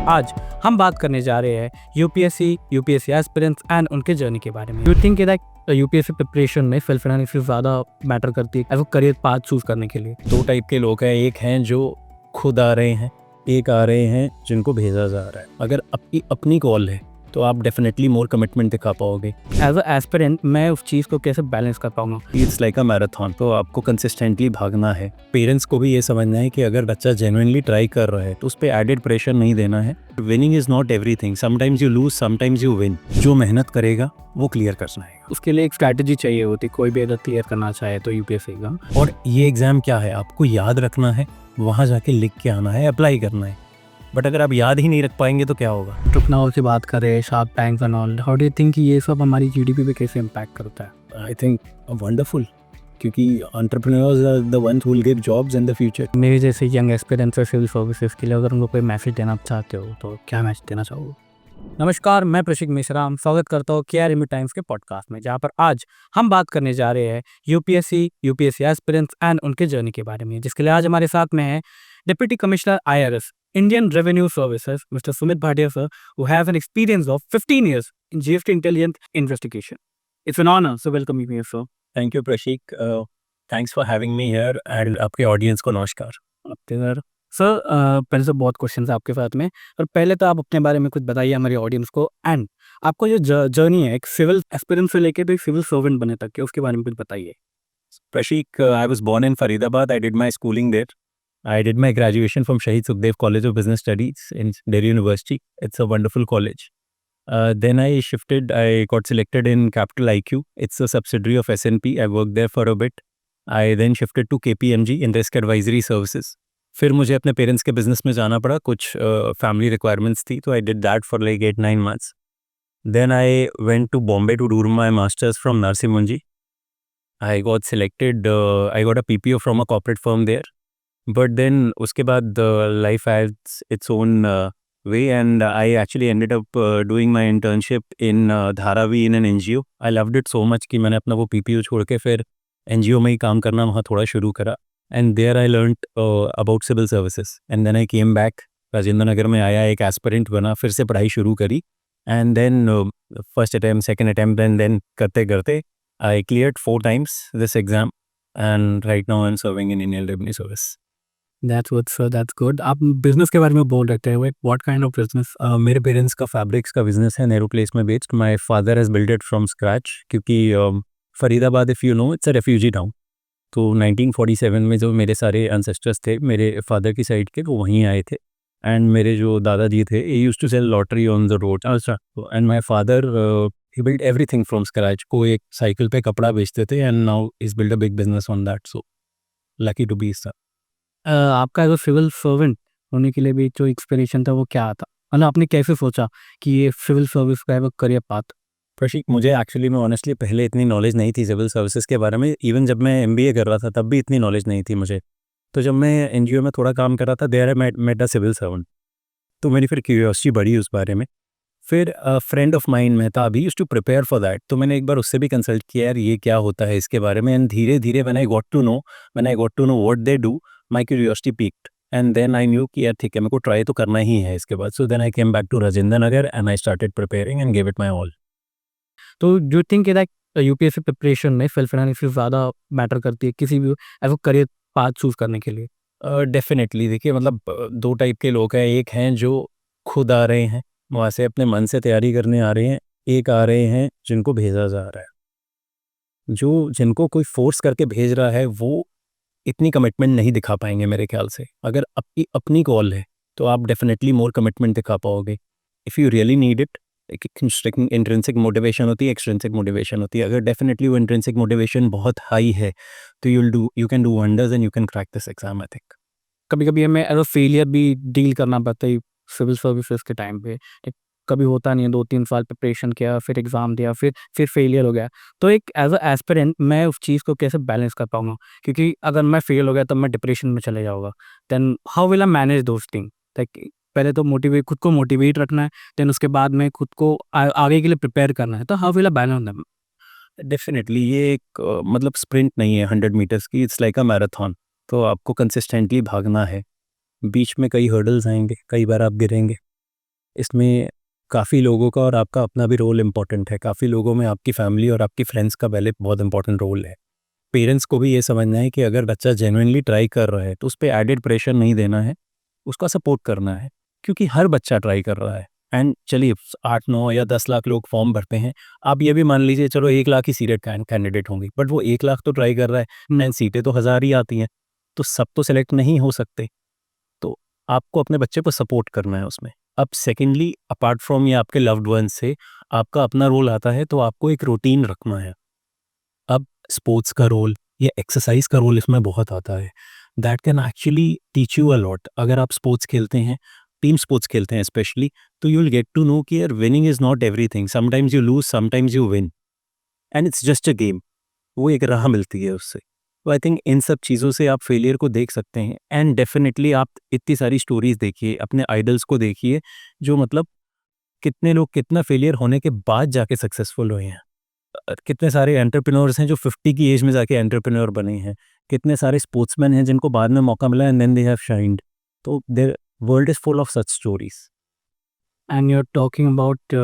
आज हम बात करने जा रहे हैं यूपीएससी एस्पिरेंट्स एंड उनके जर्नी के बारे में। You think that UPSC preparation में सेल्फ एनालिसिस ज़्यादा मैटर करती है as a career path choose करने के लिए? दो टाइप के लोग हैं, एक हैं जो खुद आ रहे हैं, एक आ रहे हैं जिनको भेजा जा रहा है। अगर आपकी अपनी कॉल है तो आप डेफिनेटली मोर कमिटमेंट दिखा पाओगे। एज अ एस्पिरेंट मैं उस चीज़ को कैसे बैलेंस कर पाऊंगा? इट्स लाइक अ मैराथन, तो आपको कंसिस्टेंटली भागना है। पेरेंट्स को भी ये समझना है कि अगर बच्चा जेन्युइनली ट्राई कर रहा है तो उस पर एडेड प्रेशर नहीं देना है। Winning is not everything, sometimes you lose, sometimes you win. जो मेहनत करेगा वो क्लियर करना है। उसके लिए एक स्ट्रैटेजी चाहिए होती, कोई भी अगर क्लियर करना चाहे तो यूपीएससी एग्जाम। और ये एग्जाम क्या है, आपको याद रखना है, वहाँ जाके लिख के आना है, अप्लाई करना है। बट अगर आप याद ही नहीं रख पाएंगे तो क्या होगा? टुकनाओं से बात करें, Shark Tanks and all, how do you think ये सब हमारी जीडीपी पे कैसे इम्पैक्ट करता है? आई थिंक वंडरफुल, क्योंकि entrepreneurs are the ones who will give jobs in the future. मेरे जैसे यंग एक्सपीरियंस सिविल सर्विसेज के लिए अगर उनको कोई मैसेज देना चाहते हो तो क्या मैसेज देना चाहोगे? नमस्कार, मैं प्रशिक मिश्रा स्वागत करता हूँ केआरएमयू टाइम्स के पॉडकास्ट में, जहाँ पर आज हम बात करने जा रहे हैं यूपीएससी एस्पिरेंट्स एंड उनके जर्नी के बारे में, जिसके लिए आज हमारे साथ में है deputy commissioner IRS Indian Revenue Services, Mr. Sumit Bhatia sir, who has an experience of 15 years in GST intelligence investigation. It's an honor, so welcome you here, sir. Thank you Prashik, thanks for having me here and आपके audience को नमस्कार। आपके sir पहले तो बहुत question है आपके साथ में, और पहले तो आप अपने बारे में कुछ बताइए हमारी ऑडियंस को, एंड आपको जो जर्नी है एक सिविल एस्पिरेंट से लेके तो एक सिविल सर्वेंट बने तक के, उसके बारे में कुछ बताइए। Pratik, I was born in Faridabad. I did my schooling there. I did my graduation from Shahid Sukhdev College of Business Studies in Delhi University. It's a wonderful college. Then I shifted. I got selected in Capital IQ. It's a subsidiary of S&P. I worked there for a bit. I then shifted to KPMG in Risk Advisory Services. फिर मुझे अपने parents के business में जाना पड़ा, कुछ family requirements थी, तो I did that for like 8-9 months. Then I went to Bombay to do my masters from Narsee Monjee. I got selected, I got a PPO from a corporate firm there. But then उसके बाद life has its own way, and I actually ended up doing my internship in Dharavi in an NGO. I loved it so much कि मैंने अपना वो PPO छोड़ के फिर NGO में ही काम करना वहाँ थोड़ा शुरू करा. And there I learned about civil services. And then I came back, Rajendra Nagar में आया, एक एस्पिरेंट बना, फिर से पढ़ाई शुरू करी. And then first attempt, second attempt, and then करते करते I cleared 4 times this exam, and right now I'm serving in Indian Revenue Service. That's good, sir. That's good. आप बिजनेस के बारे में बोल रहे थे, व्हाट काइंड ऑफ बिजनेस? मेरे पेरेंट्स का फैब्रिक्स का बिजनेस है, नेहरू प्लेस में based. My father has build it from scratch, क्योंकि Faridabad, if you know, it's a refugee town. तो 1947 में जो मेरे सारे एंसेस्टर्स थे मेरे फादर की साइड के, वो वहीं आए थे. एंड मेरे जो दादाजी थे, he used to sell lottery on the road. And my father he built everything from scratch. को एक साइकिल पे कपड़ा बेचते थे, and now he's built a big business on that. So lucky to be sir. आपका as civil servant होने के लिए भी जो इंस्पिरेशन था वो क्या था? मतलब आपने कैसे सोचा कि ये सिविल सर्विस का है करियर पाथ? प्रशिक, मुझे एक्चुअली में ऑनेस्टली पहले इतनी नॉलेज नहीं थी सिविल सर्विसेज के बारे में. इवन जब मैं MBA कर रहा था तब भी इतनी नॉलेज नहीं थी मुझे. तो जब मैं NGO में थोड़ा काम कर रहा था, there I met a civil servant. तो मेरी फिर क्यूरियोसिटी बढ़ी उस बारे में. फिर फ्रेंड ऑफ माइंड में था, अभी used to prepare for that, तो मैंने एक बार उससे भी कंसल्ट किया, यार ये क्या होता है इसके बारे में. एंड धीरे धीरे when I got to know what they do, my curiosity peaked, and then I knew कि यार ठीक है, मेरे को ट्राई तो करना ही है इसके बाद. So then I came back to Rajendra Nagar and I started preparing and give it my all. तो do you think that UPSC preparation में सेल्फ एनालिसिस ज़्यादा मैटर करती है किसी भी as a career path choose करने के लिए? डेफिनेटली. देखिए, मतलब दो टाइप के लोग हैं, एक हैं जो खुद आ रहे हैं, वहाँ से अपने मन से तैयारी करने आ रहे हैं, एक आ रहे हैं जिनको भेजा जा रहा है. जिनको कोई फोर्स करके भेज रहा है वो इतनी कमिटमेंट नहीं दिखा पाएंगे मेरे ख्याल से. अगर आपकी अपनी कॉल है तो आप डेफिनेटली मोर कमिटमेंट दिखा पाओगे. If you really need it, एक इंट्रिंसिक मोटिवेशन होती है, एक्सट्रिंसिक मोटिवेशन होती है. अगर डेफिनेटली वो इंट्रिंसिक मोटिवेशन बहुत हाई है तो you can do wonders and you can crack this exam, I think. कभी कभी हमें एज अ फेलियर भी डील करना पड़ता है सिविल सर्विसेज के टाइम पे. कभी होता नहीं है, 2-3 साल प्रिपरेशन किया, फिर एग्ज़ाम दिया, फिर फेलियर हो गया. तो एक एज अ एस्पिरेंट मैं उस चीज़ को कैसे बैलेंस कर पाऊंगा? क्योंकि अगर मैं फेल हो गया तो मैं डिप्रेशन में चले जाऊँगा. Then how will I manage those thing? Like पहले तो खुद को मोटिवेट रखना है, देन उसके बाद में खुद को आगे के लिए प्रिपेयर करना है. तो how will I balance them? Definitely ये एक मतलब स्प्रिंट नहीं है 100 मीटर्स की, इट्स लाइक अ मैराथन. तो आपको कंसिस्टेंटली भागना है. बीच में कई हर्डल्स आएंगे, कई बार आप गिरेंगे, इसमें काफ़ी लोगों का और आपका अपना भी रोल इम्पोर्टेंट है। काफ़ी लोगों में आपकी फैमिली और आपकी फ्रेंड्स का पहले बहुत इम्पोर्टेंट रोल है। पेरेंट्स को भी ये समझना है कि अगर बच्चा जेन्युइनली ट्राई कर रहा है तो उस पे एडेड प्रेशर नहीं देना है, उसका सपोर्ट करना है, क्योंकि हर बच्चा ट्राई कर रहा है। एंड चलिए 8-9 या 10 लाख लोग फॉर्म भरते हैं, आप ये भी मान लीजिए चलो 1 लाख ही सीटेड कैंडिडेट होंगे, बट वो 1 लाख तो ट्राई कर रहा है एंड सीटें तो 1000 ही आती हैं, तो सब तो सेलेक्ट नहीं हो सकते। तो आपको अपने बच्चे को सपोर्ट करना है उसमें। अब सेकेंडली अपार्ट फ्रॉम ये आपके लव्ड वंस से आपका अपना रोल आता है, तो आपको एक रूटीन रखना है। अब स्पोर्ट्स का रोल या एक्सरसाइज का रोल इसमें बहुत आता है। That can actually teach you a lot. अगर आप स्पोर्ट्स खेलते हैं, टीम स्पोर्ट्स खेलते हैं स्पेशली, तो you will get to know कि यार winning is not everything. Sometimes you lose, sometimes you win and it's just a game. वो एक राह मिलती है उससे। तो आई थिंक इन सब चीज़ों से आप फेलियर को देख सकते हैं एंड डेफिनेटली आप इतनी सारी स्टोरीज़ देखिए, अपने आइडल्स को देखिए, जो मतलब कितने लोग कितना फेलियर होने के बाद जाके सक्सेसफुल हुए हैं। कितने सारे एंटरप्रेन्योर्स हैं जो 50 की एज में जाके एंटरप्रेन्योर बने हैं। कितने सारे स्पोर्ट्समैन हैं जिनको बाद में मौका मिला and then they have shined. तो their world is full of such stories. And you are talking about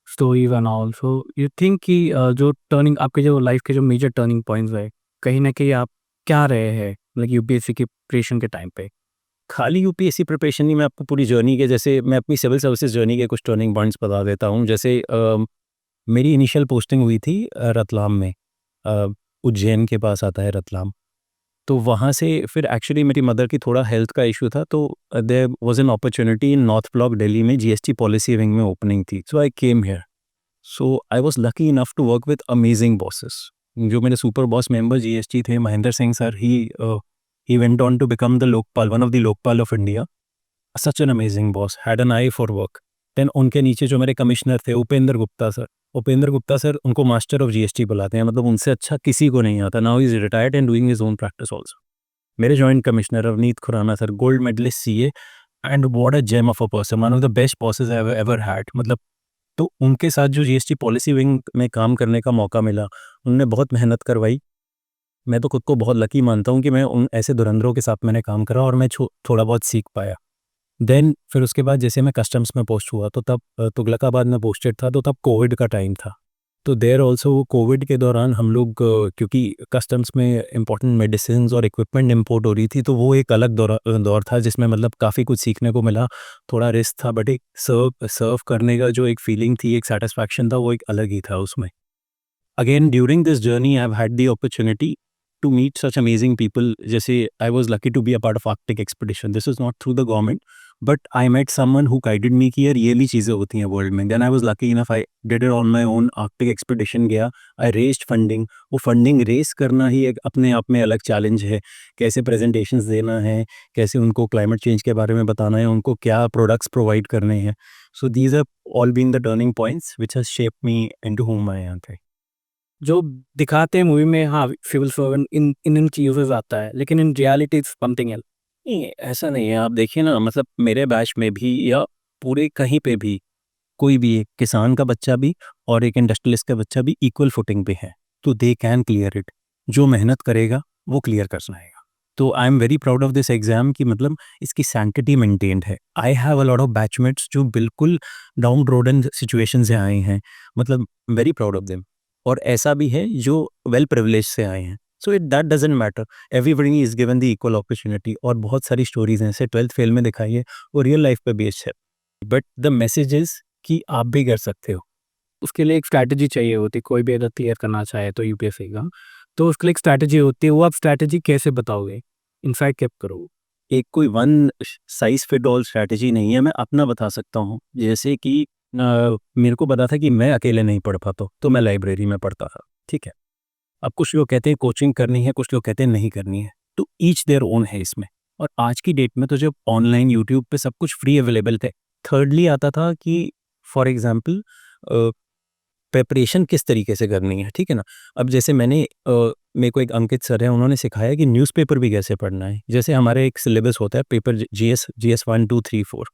stories and all, so you think कि जो टर्निंग आपके जो लाइफ के जो मेजर टर्निंग पॉइंट्स है, कहीं ना कहीं आप क्या रहे हैं मतलब यूपीएससी की प्रिपरेशन के टाइम पे? खाली यूपीएससी प्रिपरेशन नहीं, मैं आपको पूरी जर्नी के, जैसे मैं अपनी सिविल सर्विसेज जर्नी के कुछ टर्निंग पॉइंट्स बता देता हूँ। जैसे मेरी इनिशियल पोस्टिंग हुई थी रतलाम में। अ, उज्जैन के पास आता है रतलाम। तो वहाँ से फिर एक्चुअली मेरी मदर की थोड़ा हेल्थ का इशू था, तो there was an opportunity in north block Delhi में, जीएसटी पॉलिसी विंग में ओपनिंग थी। So I came here. So I was lucky enough to work with amazing bosses. जो मेरे सुपर बॉस मेंबर जीएसटी थे, Mahendra Singh sir, he went on to become the Lokpal, one of the Lokpal of India. Such an amazing boss, had an eye for work. Then उनके नीचे जो मेरे commissioner थे, Upendra Gupta sir. Upendra Gupta sir, उनको master of GST बुलाते हैं, मतलब उनसे अच्छा किसी को नहीं आता। Now he is retired and doing his own practice also. मेरे joint commissioner Avneet Khurana sir, gold medalist CA and what a gem of a person, one of the best bosses I have ever had. मतलब तो उनके साथ जो GST policy wing में काम करने का मौका मिला, उन्होंने बहुत मेहनत करवाई। मैं तो खुद को बहुत लकी मानता हूँ कि मैं उन ऐसे धुरंधरों के साथ मैंने काम करा और मैं थोड़ा बहुत सीख पाया। देन फिर उसके बाद जैसे मैं कस्टम्स में पोस्ट हुआ, तो तब तुगलकाबाद में पोस्टेड था, तो तब कोविड का टाइम था। तो देयर ऑल्सो कोविड के दौरान हम लोग क्योंकि कस्टम्स में इंपॉर्टेंट मेडिसिन्स और इक्विपमेंट इंपोर्ट हो रही थी, तो वो एक अलग दौर था जिसमें मतलब काफ़ी कुछ सीखने को मिला। थोड़ा रिस्क था, बट एक सर्व सर्व करने का जो एक फीलिंग थी, एक सेटिस्फैक्शन था, वो एक अलग ही था उसमें। Again, during this journey, I've had the opportunity to meet such amazing people. जैसे I was lucky to be a part of Arctic expedition. This is not through the government, but I met someone who guided me कि यार ये भी चीज़ें होती हैं world में. Then I was lucky enough, I did it on my own. Arctic expedition गया, I raised funding. वो फंडिंग रेस करना ही एक अपने आप में अलग चैलेंज है। कैसे प्रेजेंटेशंस देना है, कैसे उनको क्लाइमेट चेंज के बारे में बताना है, उनको क्या प्रोडक्ट्स प्रोवाइड करने हैं. So these have all been the turning points which has shaped me into whom I am today. जो दिखाते हैं मूवी में, हाँ, सिविल सर्वेंट इन इन इन चीज़ों से आता है, लेकिन in reality it's something else. नहीं, ऐसा नहीं है। आप देखिए ना, मतलब मेरे बैच में भी या पूरे कहीं पे भी कोई भी एक किसान का बच्चा भी और एक इंडस्ट्रियलिस्ट का बच्चा भी इक्वल फुटिंग पे है, तो दे कैन क्लियर इट। जो मेहनत करेगा वो क्लियर कर जाएगा। तो I am very proud of this exam कि मतलब इसकी सैंक्टिटी मेंटेन्ड है। I have a lot of batchmates जो बिल्कुल डाउन रोडन सिचुएशन से आए हैं, मतलब वेरी प्राउड ऑफ देम। और ऐसा भी है जो वेल प्रिविलेज से आए हैं। So it that doesn't matter, everybody is given the equal opportunity. और बहुत सारी स्टोरीज हैं, जैसे 12th फेल में दिखाई है, वो रियल लाइफ पे बेस्ड है। बट द मैसेज इज कि आप भी कर सकते हो। उसके लिए एक स्ट्रैटेजी चाहिए होती है, कोई भी अगर क्लियर करना चाहे तो यूपीएससी का, तो उसके लिए एक स्ट्रैटेजी होती है। वो आप स्ट्रैटेजी कैसे बताओगे, इनसाइट कैप करो? एक कोई one size fit all strategy नहीं है, मैं अपना बता सकता हूँ। जैसे कि मेरे को पता था कि मैं अकेले नहीं पढ़ पाता, तो मैं लाइब्रेरी में पढ़ता था, ठीक है। अब कुछ लोग कहते हैं कोचिंग करनी है, कुछ लोग कहते हैं नहीं करनी है, तो ईच देयर ओन है इसमें। और आज की डेट में तो जब ऑनलाइन यूट्यूब पे सब कुछ फ्री अवेलेबल थे, थर्डली आता था कि फॉर एग्जांपल प्रिपरेशन किस तरीके से करनी है, ठीक है ना। अब जैसे मेरे को एक अंकित सर है, उन्होंने सिखाया कि न्यूज़पेपर भी कैसे पढ़ना है। जैसे हमारे एक सिलेबस होता है पेपर जीएस 1 2 3 4।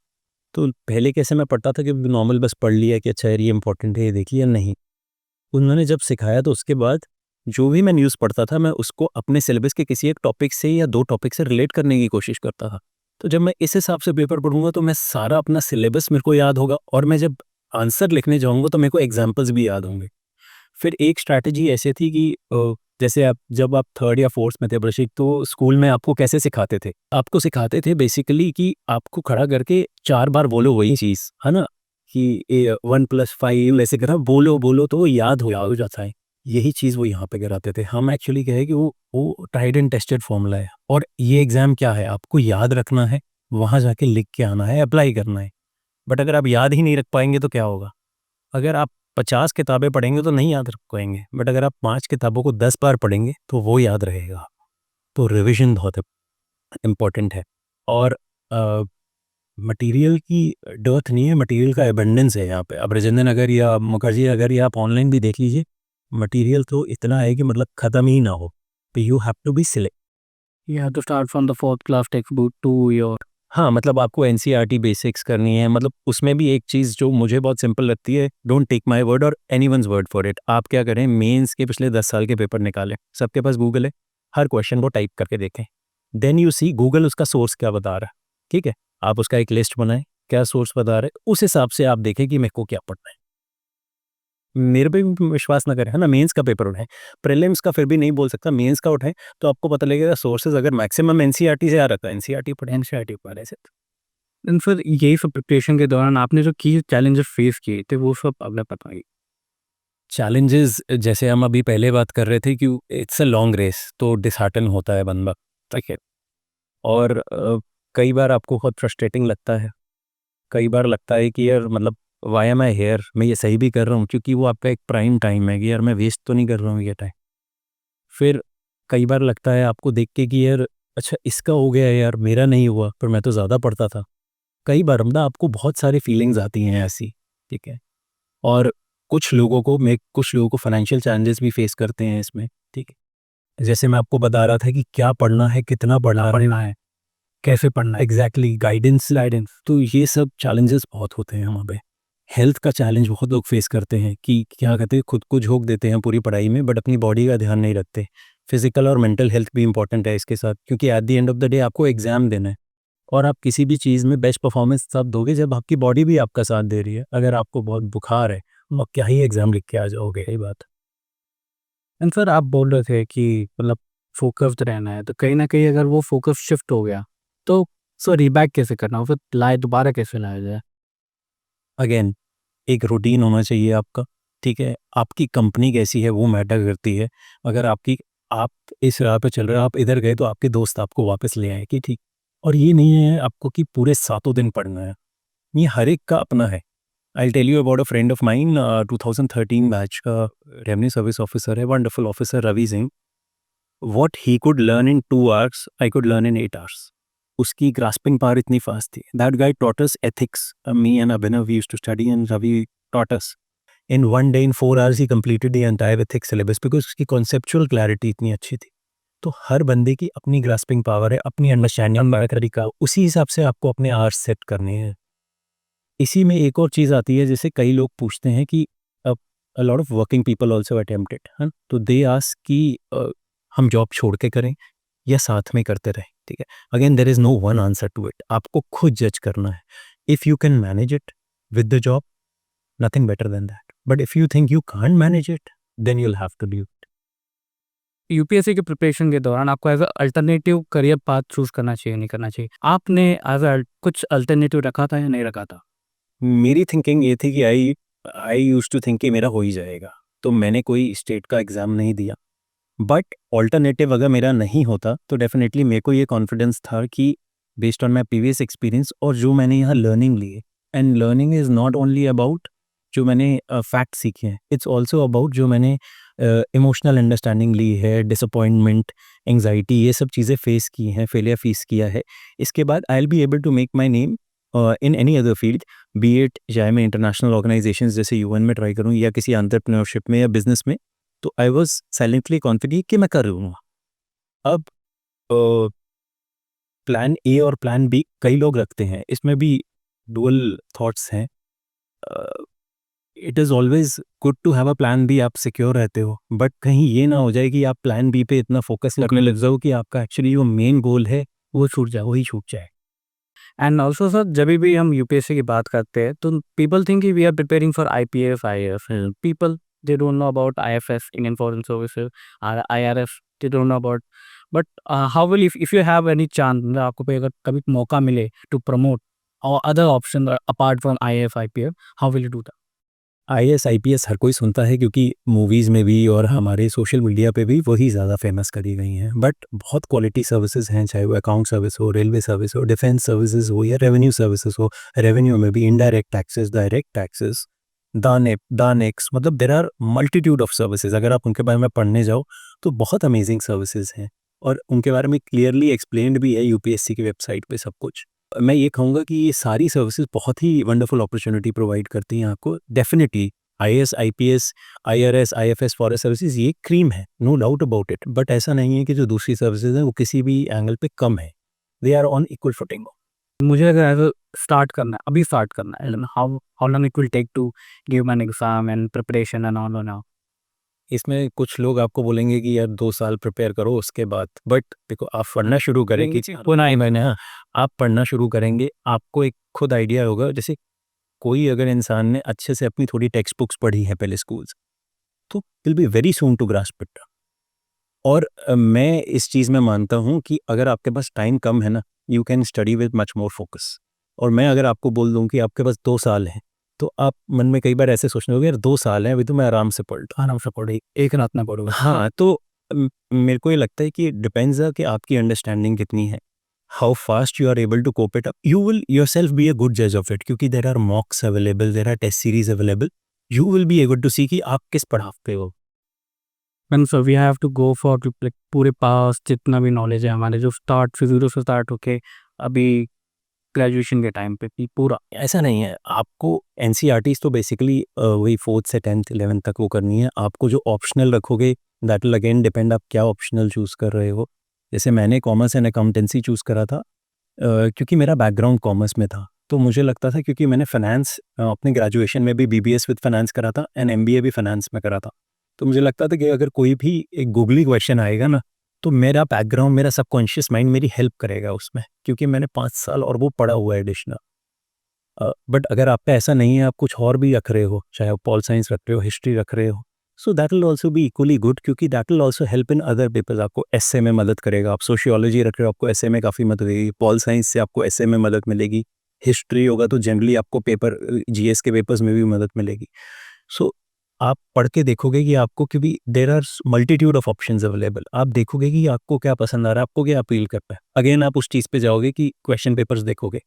तो पहले कैसे मैं पढ़ता था कि नॉर्मल बस पढ़ लिया कि अच्छा यार ये इंपॉर्टेंट है, ये देख लिया, नहीं। उन्होंने जब सिखाया तो उसके बाद जो भी मैं न्यूज़ पढ़ता था, मैं उसको अपने सिलेबस के किसी एक टॉपिक से या 2 टॉपिक से रिलेट करने की कोशिश करता था। तो जब मैं इस हिसाब से पेपर पढ़ूंगा तो मैं सारा अपना सिलेबस मेरे को याद होगा, और मैं जब आंसर लिखने जाऊंगा तो मेरे को एग्जाम्पल्स भी याद होंगे। फिर एक स्ट्रैटेजी ऐसे थी कि जैसे जब आप थर्ड या फोर्थ में थे प्रशिक, तो स्कूल में आपको कैसे सिखाते थे? आपको सिखाते थे बेसिकली कि आपको खड़ा करके 4 बार बोलो वही चीज़, है ना? कि 1+5 ऐसे करा बोलो बोलो तो वो याद हो जाता है। यही चीज़ वो यहाँ पे कराते थे। हम एक्चुअली कहे कि वो ट्राइड एंड टेस्टेड फॉर्मूला है, और ये एग्ज़ाम क्या है, आपको याद रखना है, वहाँ जाके लिख के आना है, अप्लाई करना है। बट अगर आप याद ही नहीं रख पाएंगे तो क्या होगा? अगर आप 50 किताबें पढ़ेंगे तो नहीं याद रख पाएंगे, बट अगर आप 5 किताबों को 10 बार पढ़ेंगे तो वो याद रहेगा। तो रिविजन बहुत इम्पोर्टेंट है। और मटेरियल की डर्थ नहीं है, मटेरियल का एबंडेंस है यहाँ पे। अब राजेंद्र नगर या मुखर्जी नगर या आप ऑनलाइन भी देख लीजिए, मटेरियल तो इतना है कि मतलब ख़त्म ही ना हो। तो you have to be select. You have to start from the fourth class textbook to your हाँ, मतलब आपको एनसीईआरटी बेसिक्स करनी है। मतलब उसमें भी एक चीज़ जो मुझे बहुत सिंपल लगती है, डोंट टेक माय वर्ड और एनीवन्स वर्ड फॉर इट। आप क्या करें, मेंस के पिछले 10 साल के पेपर निकालें, सबके पास गूगल है, हर क्वेश्चन को टाइप करके देखें। देन यू सी गूगल उसका सोर्स क्या बता रहा है, ठीक है? आप उसका एक लिस्ट बनाएं, क्या सोर्स बता रहे हैं, उस हिसाब से आप देखें कि मेरे को क्या पढ़ना है। मेरे पे भी विश्वास ना करें, है ना? मेंस का पेपर उठाएं, प्रीलिम्स का फिर भी नहीं बोल सकता, मेंस का उठाएं तो आपको पता लगेगा सोर्सेज अगर मैक्सिमम एनसीईआरटी से आ रहा है एनसीईआरटी पढ़ें। एनसीईआरटी पर ऐसे। देन फिर यही सब प्रिपरेशन के दौरान आपने जो की चैलेंजेस फेस किए थे वो सब अब बताइए। चैलेंजेस जैसे हम अभी पहले बात कर रहे थे कि इट्स अ लॉन्ग रेस, तो डिसहार्टन होता है बंदा, ठीक है? और कई बार आपको बहुत फ्रस्ट्रेटिंग लगता है, कई बार लगता है कि यार मतलब व्हाई एम आई हियर, मैं ये सही भी कर रहा हूँ, क्योंकि वो आपका एक प्राइम टाइम है कि यार मैं वेस्ट तो नहीं कर रहा हूँ ये टाइम। फिर कई बार लगता है आपको देख के कि यार अच्छा इसका हो गया यार, मेरा नहीं हुआ, पर मैं तो ज़्यादा पढ़ता था। कई बार मतलब आपको बहुत सारी फीलिंग्स आती हैं ऐसी, ठीक है? और कुछ लोगों को फाइनेंशियल चैलेंजेस भी फेस करते हैं इसमें, ठीक है? जैसे मैं आपको बता रहा था कि क्या पढ़ना है, कितना पढ़ना है, कैसे पढ़ना है, एग्जैक्टली गाइडेंस। तो ये सब चैलेंजेस बहुत होते हैं वहाँ पे। हेल्थ का चैलेंज बहुत लोग फेस करते हैं कि क्या कहते हैं, खुद को झोंक देते हैं पूरी पढ़ाई में, बट अपनी बॉडी का ध्यान नहीं रखते। फिजिकल और मेंटल हेल्थ भी इंपॉर्टेंट है इसके साथ, क्योंकि at the end of the day आपको एग्जाम देना है, और आप किसी भी चीज़ में बेस्ट परफॉर्मेंस तब दोगे जब आपकी बॉडी भी आपका साथ दे रही है। अगर आपको बहुत बुखार है तो आप क्या ही एग्जाम लिख के आ जाओगे, यही बात। एंड सर आप बोल रहे थे कि मतलब फोकस्ड रहना है, तो कहीं न कहीं अगर वो फोकस शिफ्ट हो गया, तो सो रीबैक कैसे करना हो? फिर दोबारा कैसे लाया जाए? अगेन एक रूटीन होना चाहिए आपका, ठीक है? आपकी कंपनी कैसी है वो मैटर करती है। अगर आप इस राह पे चल रहे हो, आप इधर गए तो आपके दोस्त आपको वापस ले आए कि ठीक। और ये नहीं है आपको कि पूरे सातों दिन पढ़ना है, ये हर एक का अपना है। I tell you about a friend of mine, 2013 batch का रेवेन्यू सर्विस ऑफिसर है, wonderful officer Ravi Singh. What he could learn in 2 hours I could learn in 8 hours. उसकी ग्रास्पिंग पावर इतनी फास्ट थी। That guy taught us ethics, me and Abhinav we used to study and Ravi taught us. In one day, in 4 hours, he completed the entire ethics syllabus because उसकी conceptual clarity इतनी अच्छी थी। तो हर बंदे की अपनी ग्रास्पिंग पावर है, अपनी अंडरस्टैंडिंग का तरीका, उसी हिसाब से आपको अपने आवर्स सेट करने हैं। इसी में एक और चीज़ आती है, जैसे कई लोग पूछते हैं कि a lot of working people also attempt it, है? तो दे आस्क कि हम जॉब छोड़ के करें या साथ में करते रहें, ठीक है? Again there is no one answer to it, आपको खुद जज करना है। If you can manage it with the job, nothing better than that. But if you think you can't manage it, then you'll have to leave it. UPSC के preparation के दौरान आपको as a alternative career path choose करना चाहिए, नहीं करना चाहिए? आपने एज़ अ कुछ अल्टरनेटिव रखा था या नहीं रखा था? मेरी थिंकिंग ये थी कि आई आई यूज्ड टू थिंक कि मेरा हो ही जाएगा, तो मैंने कोई स्टेट का एग्ज़ाम नहीं दिया। बट ऑल्टरनेटिव अगर मेरा नहीं होता तो डेफिनेटली मेरे को ये कॉन्फिडेंस था कि based on my previous experience और जो मैंने यहाँ लर्निंग ली है, and learning is not only about जो मैंने फैक्ट सीखे हैं, इट्स ऑल्सो अबाउट जो मैंने इमोशनल अंडरस्टैंडिंग ली है, डिसअपॉइंटमेंट, एंग्जाइटी, ये सब चीज़ें फेस की हैं, फेलियर फेस किया है। इसके बाद I will be able to make my name in any other field, be it चाहे मैं इंटरनेशनल ऑर्गेनाइजेशंस जैसे यूएन में ट्राई करूँ या किसी एंटरप्रेन्योरशिप में या बिजनेस में। तो आई वॉज साइलेंटली कॉन्फिडेंट कि मैं कर लूँगा। अब प्लान ए और प्लान बी कई लोग रखते हैं, इसमें भी डुअल थॉट्स हैं। It is always good to have a plan B, आप सिक्योर रहते हो, बट कहीं ये ना हो जाए कि आप प्लान बी पे इतना फोकस लगने लग जाओ कि आपका एक्चुअली जो मेन गोल है वो छूट जाए, वही छूट जाए। एंड ऑल्सो सर जब भी हम यूपीएससी की बात करते हैं तो people think we are preparing for IPS IAS people they don't know about IFS Indian foreign services IRS they don't know about but how will if you have any chance आपको पे अगर कभी मौका मिले टू प्रमोट और other option apart from IAS IPS how will you do that? IAS IPS हर कोई सुनता है क्योंकि मूवीज़ में भी और हमारे सोशल मीडिया पे भी वही ज़्यादा फेमस करी गई हैं, बट बहुत क्वालिटी सर्विसेज हैं, चाहे वो अकाउंट सर्विस हो, रेलवे सर्विस हो, डिफेंस सर्विसेज हो या रेवेन्यू सर्विसेज हो। रेवेन्यू में भी इनडायरेक्ट टैक्सेस, डायरेक्ट टैक्सेस, दानेक्स, मतलब there are multitude of services. अगर आप उनके बारे में पढ़ने जाओ तो बहुत अमेजिंग सर्विसेज हैं और उनके बारे में क्लियरली एक्सप्लेन्ड भी है यूपीएससी की वेबसाइट पे सब कुछ। मैं ये कहूँगा कि ये सारी सर्विसेज बहुत ही वंडरफुल अपॉर्चुनिटी प्रोवाइड करती हैं आपको। Definitely IAS, IPS, IRS, IFS, forest services ये क्रीम है, no doubt about it, but ऐसा नहीं है कि जो दूसरी सर्विसेज हैं वो किसी भी एंगल पे कम है। They are on equal footing. मुझे अगर ऐसा स्टार्ट करना है अभी स्टार्ट करना है how long it will take to give an exam and preparation and all now? इसमें कुछ लोग आपको बोलेंगे कि यार 2 साल प्रिपेयर करो उसके बाद, बट देखो आप पढ़ना शुरू करें कि पुनः ही मैंने हाँ, आप पढ़ना शुरू करेंगे, आपको एक खुद आइडिया होगा। जैसे कोई अगर इंसान ने अच्छे से अपनी थोड़ी टेक्स्ट बुक्स पढ़ी हैं पहले स्कूल से, तो will be very soon to grasp it. और मैं इस चीज़ में मानता हूँ कि अगर आपके पास टाइम कम है ना, you can study with much more focus. और मैं अगर आपको बोल दूँ कि आपके पास 2 साल हैं, तो आप मन में कई बार ऐसे सोचने होगे यार 2 साल हैं, अभी तो मैं आराम से पढ़ एक रात में पढ़ूंगा। हाँ, तो मेरे को ये लगता है कि इट डिपेंड्स कि आपकी अंडरस्टैंडिंग कितनी है, how fast you are able to cope it up. You will yourself be a good जज ऑफ इट, क्योंकि there are mocks available, there are test series available. You will be able to see कि आप किस पड़ाव पे हो। Ma'am so we have to go for like पूरे पास जितना भी नॉलेज है हमारे जो स्टार्ट से जीरो से स्टार्ट होके अभी ग्रेजुएशन के टाइम पे भी पूरा। ऐसा नहीं है, आपको एनसीईआरटीज़ तो बेसिकली वही 4th से 10th 11th तक वो करनी है। आपको जो ऑप्शनल रखोगे दैट विल अगेन डिपेंड आप क्या ऑप्शनल चूज़ कर रहे हो। जैसे मैंने कॉमर्स एंड अकाउंटेंसी चूज़ करा था क्योंकि मेरा बैकग्राउंड कॉमर्स में था, तो मुझे लगता था क्योंकि मैंने फाइनेंस अपने ग्रेजुएशन में भी बीबीएस विद फाइनेंस करा था एंड एमबीए भी फाइनेंस में करा था, तो मुझे लगता था कि अगर कोई भी एक गूगली क्वेश्चन आएगा ना, तो मेरा बैकग्राउंड, मेरा सबकॉन्शियस माइंड मेरी हेल्प करेगा उसमें, क्योंकि मैंने 5 साल और वो पढ़ा हुआ है एडिशनल। बट अगर आप पे ऐसा नहीं है, आप कुछ और भी रख रहे हो, चाहे आप पॉल साइंस रख रहे हो, हिस्ट्री रख रहे हो, so that will also be equally good, क्योंकि that will also help in other papers. आपको एसए में मदद करेगा। आप सोशियोलॉजी रख रहे हो, आपको एसए में काफ़ी मदद मिलेगी। पॉल साइंस से आपको एसए में मदद मिलेगी। हिस्ट्री होगा तो जनरली आपको पेपर जीएस के पेपर्स में भी मदद मिलेगी। सो आप पढ़ के देखोगे कि आपको, क्योंकि there are multitude of options available, आप देखोगे कि आपको क्या पसंद आ रहा है, आपको क्या अपील करता है। अगेन आप उस चीज़ पे जाओगे कि क्वेश्चन पेपर्स देखोगे,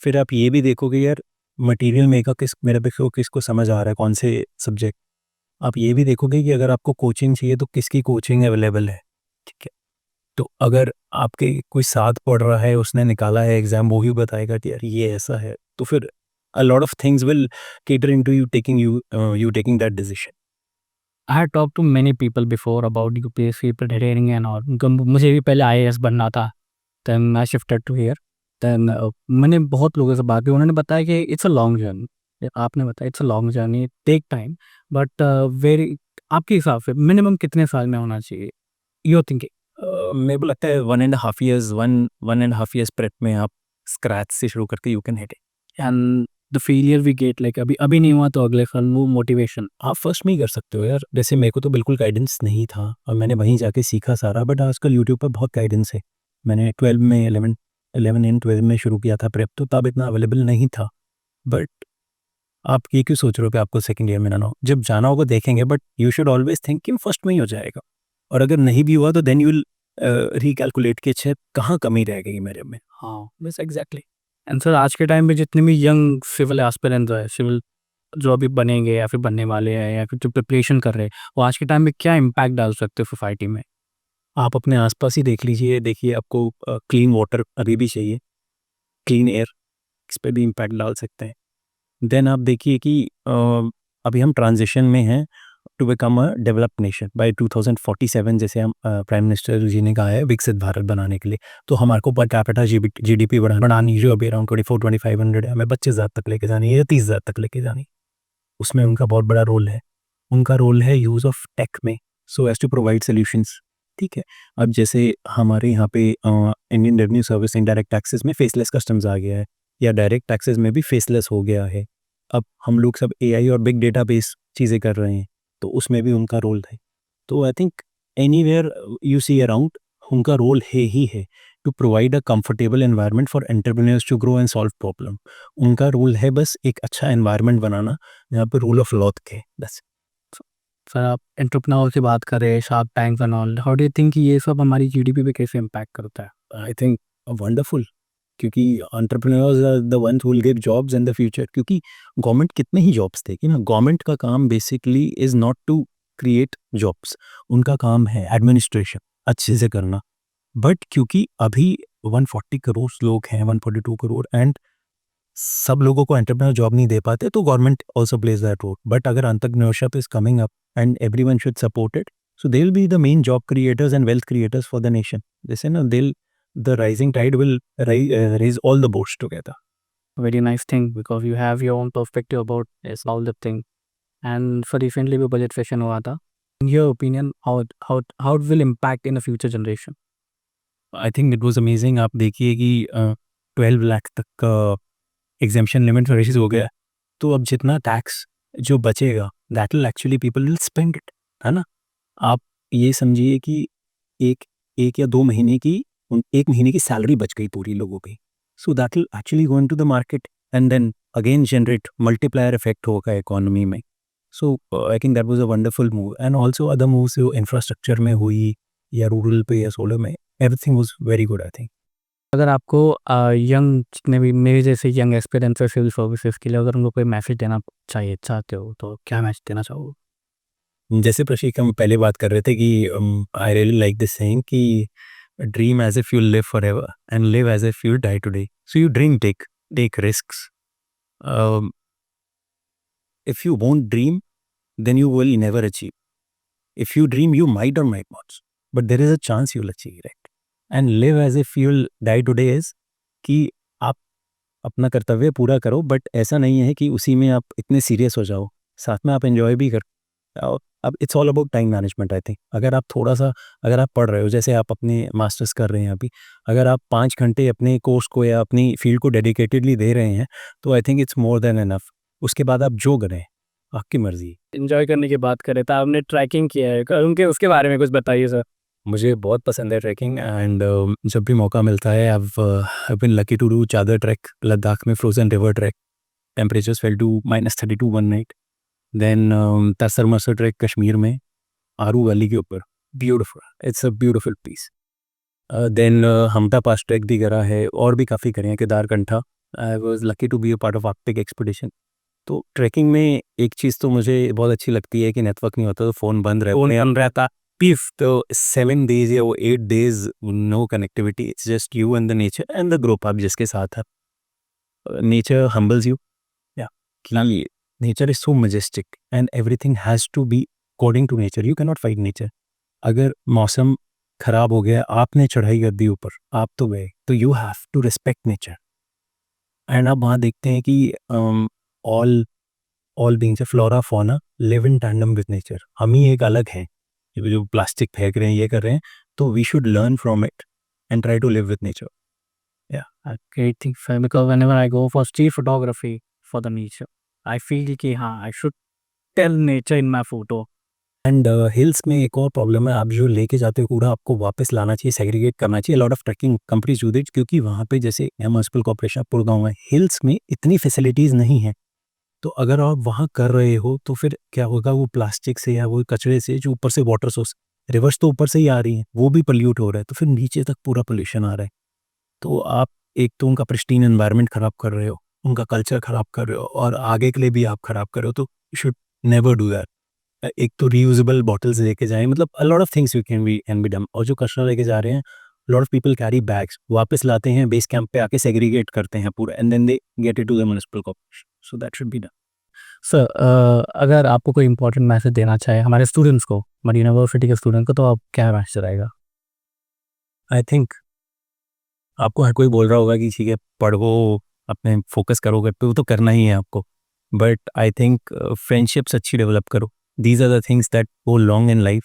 फिर आप ये भी देखोगे यार मटेरियल में का मेरे पे किसको समझ आ रहा है, कौन से सब्जेक्ट। आप ये भी देखोगे कि अगर आपको कोचिंग चाहिए तो किसकी कोचिंग अवेलेबल है, ठीक है। तो अगर आपके कोई साथ पढ़ रहा है, उसने निकाला है एग्जाम, वो ही बताएगा कि यार ये ऐसा है, तो फिर a lot of things will cater into you taking that decision. I have talk to many people before about UPSC preparing and all. मुझे भी पहले आईएएस बनना था, then I shifted to here. Then मैंने बहुत लोगों से बात की, उन्होंने बताया कि इट्स अ लॉन्ग जर्नी। आपने बताया it's a long journey, take time, but very आपके हिसाब से मिनिमम कितने साल में होना चाहिए यू थिंकिंग? मेरे को लगता है 1.5 years प्रेप में आप स्क्रैच से शुरू करके you can hit it. And the failure we get like अभी अभी नहीं हुआ तो अगले साल वो मोटिवेशन। आप फर्स्ट में ही कर सकते हो यार। जैसे मेरे को तो बिल्कुल गाइडेंस नहीं था और मैंने वहीं जाके सीखा सारा, बट आजकल यूट्यूब पर बहुत गाइडेंस है। मैंने 12 में 11 एंड 12 में शुरू किया था प्रेप, तो तब इतना अवेलेबल नहीं था। बट आप ये क्यों सोच रहे हो कि आपको सेकंड ईयर में ना हो? जब जाना होगा देखेंगे, but you should always think कि फर्स्ट में ही हो जाएगा। और अगर नहीं भी हुआ तो देन यू विल रिकैलकुलेट कि अच्छा कहाँ कमी रह गई मेरे में। हाँ बस एग्जैक्टली। एंड सर आज के टाइम पे जितने भी यंग सिविल एस्पिरेंट्स है, सिविल जो अभी बनेंगे या फिर बनने वाले हैं या फिर जो प्रिपरेशन कर रहे हैं, वो आज के टाइम में क्या इम्पैक्ट डाल सकते हैं सोसाइटी में? आप अपने आसपास ही देख लीजिए, देखिए आपको क्लीन वाटर अभी भी चाहिए, क्लीन एयर, इस पे भी इम्पैक्ट डाल सकते हैं। देन आप देखिए कि अभी हम ट्रांजिशन में हैं to become a developed nation by 2047, जैसे हम प्राइम मिनिस्टर जी ने कहा है विकसित भारत बनाने के लिए। तो हमारे को पर कैपिटा जीडीपी बढ़ानी जो अभी अराउंड 24-2500 है, हमें 25,000 तक लेके जानी है या 30,000 तक लेके जानी। उसमें उनका बहुत बड़ा रोल है। उनका रोल है यूज़ ऑफ टेक में, so as to provide solutions ठीक है। अब जैसे हमारे यहाँ पे Indian revenue service indirect taxes में फेसलेस कस्टम्स आ गया है, या डायरेक्ट टैक्सेस में भी फेसलेस हो गया है। अब हम लोग सब एआई और बिग डेटा बेस चीज़ें कर रहे हैं, तो उसमें भी उनका रोल है। तो I think anywhere you see around, उनका रोल है ही है to provide a comfortable environment for entrepreneurs to grow and solve problem. उनका रोल है बस एक अच्छा एनवायरनमेंट बनाना जहाँ पे रूल ऑफ लॉ के बस। सर आप एंटरप्रेन्योर की बात कर रहे हैं, Shark Tank and all, how do you think ये सब हमारी जीडीपी पे कैसे इम्पैक्ट करता है? आई थिंक वंडरफुल, क्योंकि entrepreneurs are the ones who will give jobs in the future. क्योंकि गवर्नमेंट कितने ही जॉब्स देगी ना, गवर्नमेंट का काम basically is not to create jobs, उनका काम है एडमिनिस्ट्रेशन अच्छे से करना। बट क्योंकि अभी 140 करोड़ लोग हैं, 142 करोड़, एंड सब लोगों को एंटरप्रेन्योर जॉब नहीं दे पाते, तो government also plays that role. But अगर entrepreneurship is coming up and everyone should support it, so they'll be the main job creators and wealth creators for the nation. They say no, the rising tide will raise all the boats together. Very nice thing, because you have your own perspective about this all the thing. And for recently भी budget session हुआ था. In your opinion, how it will impact in the future generation? I think it was amazing. आप देखिए कि 12 लाख तक का exemption limit raise हो गया, तो अब जितना टैक्स जो बचेगा that will actually people will spend it, है ना। आप ये समझिए कि एक एक या 2 महीने की 1 महीने की सैलरी बच गई पूरी लोगों की। So that will actually go into the market and then again generate multiplier effect होगा इकोनॉमी में। So I think that was a wonderful move, and also other moves जो इंफ्रास्ट्रक्चर में हुई या रूरल पे या सोलर में, everything was very good I think. अगर आपको यंग जितने भी मेरे जैसे यंग एस्पिरेंट्स है सिविल सर्विसेज के लिए, अगर उनको कोई मैसेज देना चाहते हो, तो क्या मैसेज देना चाहोगे? जैसे प्रशीक हम पहले बात कर रहे थे कि I really like this saying कि dream as if you live forever and live as if you die today. So you dream, take risks. If you won't dream, then you will never achieve. If you dream, you might or might not, but there is a chance you'll achieve it. And live as if you'll die today is कि आप अपना कर्तव्य पूरा करो, but ऐसा नहीं है कि उसी में आप इतने सीरियस हो जाओ, साथ में आप एंजॉय भी कर आओ। अब it's all about time management I think. अगर आप थोड़ा सा, अगर आप पढ़ रहे हो, जैसे आप अपने मास्टर्स कर रहे हैं अभी, अगर आप 5 घंटे अपने कोर्स को या अपनी फील्ड को डेडिकेटेडली दे रहे हैं, तो I think it's more than enough. उसके बाद आप जो करें आपकी मर्जी। एंजॉय करने की बात करें तो आपने ट्रैकिंग किया है, उनके उसके बारे में कुछ बताइए सर। मुझे बहुत पसंद है ट्रैकिंग, एंड जब भी मौका मिलता है I been lucky to do Chadar trek Ladakh में, frozen river trek, temperatures fell to -32 one night. Then Tarsar Marsar trek Kashmir में, आरू वैली के ऊपर, beautiful, it's a beautiful piece. Then Hampta pass trek भी करा है, और भी काफ़ी करे हैं, Kedarkantha. I was lucky to be a part of Arctic expedition. तो ट्रैकिंग में एक चीज़ तो मुझे बहुत अच्छी लगती है कि नेटवर्क नहीं होता, तो फ़ोन बंद रहता, पीस। तो 7 डेज़ या वो 8 days no connectivity, it's just you and the nature and the group आप जिसके साथ हैं। नेचर हम्बल्स यू, या क्योंकि nature is so majestic and everything has to be according to nature. You can not fight nature. अगर मौसम खराब हो गया, आपने चढ़ाई कर दी ऊपर, आप तो गए, तो you have to respect nature. And आप वहाँ देखते हैं कि all beings, flora fauna live in tandem with nature. हम ही एक अलग हैं, ये जो प्लास्टिक फेंक रहे हैं, ये कर रहे हैं, तो we should learn from it and try to live with nature. A great thing, sir, because whenever I go for street photography for the nature, I feel कि हाँ, I should tell nature in my photo. And hills में एक और problem है, आप जो लेके जाते हो कूड़ा आपको वापस लाना चाहिए, सेग्रीगेट करना चाहिए। Lot of trekking companies do that, क्योंकि वहाँ पे जैसे म्युनिसिपल कॉर्पोरेशन पुरगांव है, हिल्स में इतनी फैसिलिटीज़ नहीं है। तो अगर आप वहाँ कर रहे हो, तो फिर क्या होगा, वो प्लास्टिक से या वो कचरे से जो ऊपर से वाटर सोर्स, रिवर्स तो ऊपर से ही आ रही हैं, वो भी पोल्यूट हो रहा है, तो फिर नीचे तक पूरा पोल्यूशन आ रहा है। तो आप एक तो उनका प्रिस्टीन एनवायरनमेंट ख़राब कर रहे हो, उनका कल्चर ख़राब कर रहे हो, और आगे के लिए भी आप ख़राब कर रहे हो, तो you should never do that. एक तो रीयूजेबल बॉटल्स लेके जाएँ, मतलब a lot of things you can be done. और जो कचरा लेके जा रहे हैं, lot of people carry bags, वापस लाते हैं, बेस कैंप पे आके सेग्रीगेट करते हैं पूरा, and then they get it to the municipal corporation. So that should be done. Sir अगर आपको कोई इंपॉर्टेंट मैसेज देना चाहे हमारे स्टूडेंट्स को, हमारी यूनिवर्सिटी के स्टूडेंट को, तो आप क्या मैसेज रहेगा? आई थिंक आपको हर कोई बोल रहा होगा कि ठीक है पढ़ो, अपने फोकस करो घर पे, वो तो करना ही है आपको, बट आई थिंक फ्रेंडशिप्स अच्छी डेवलप करो। These are the things that go long in life,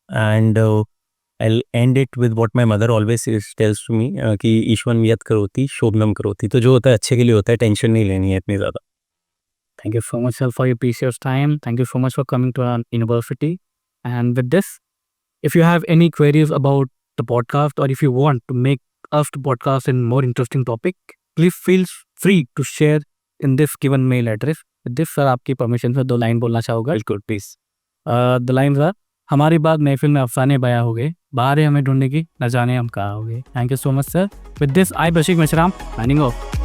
and I'll end it with what my mother always tells to me कि ईश्वन यत् करोति शोभनम करोति. तो जो होता है अच्छे के लिए होता है, टेंशन नहीं लेनी है इतनी ज़्यादा. Thank you so much, sir, for your precious time. Thank you so much for coming to our university. And with this, if you have any queries about the podcast, or if you want to make us to podcast in more interesting topic, please feel free to share in this given mail address. With this, sir, आपकी permission से 2 line बोलना चाहूँगा. बिल्कुल, please. The lines are, हमारी बात महफिल में अफसाने बयां हो गए, बाहर है हमें ढूंढने की, न जाने हम कहाँ हो गए. Thank you so much, sir. With this, I Prashik Meshram signing off.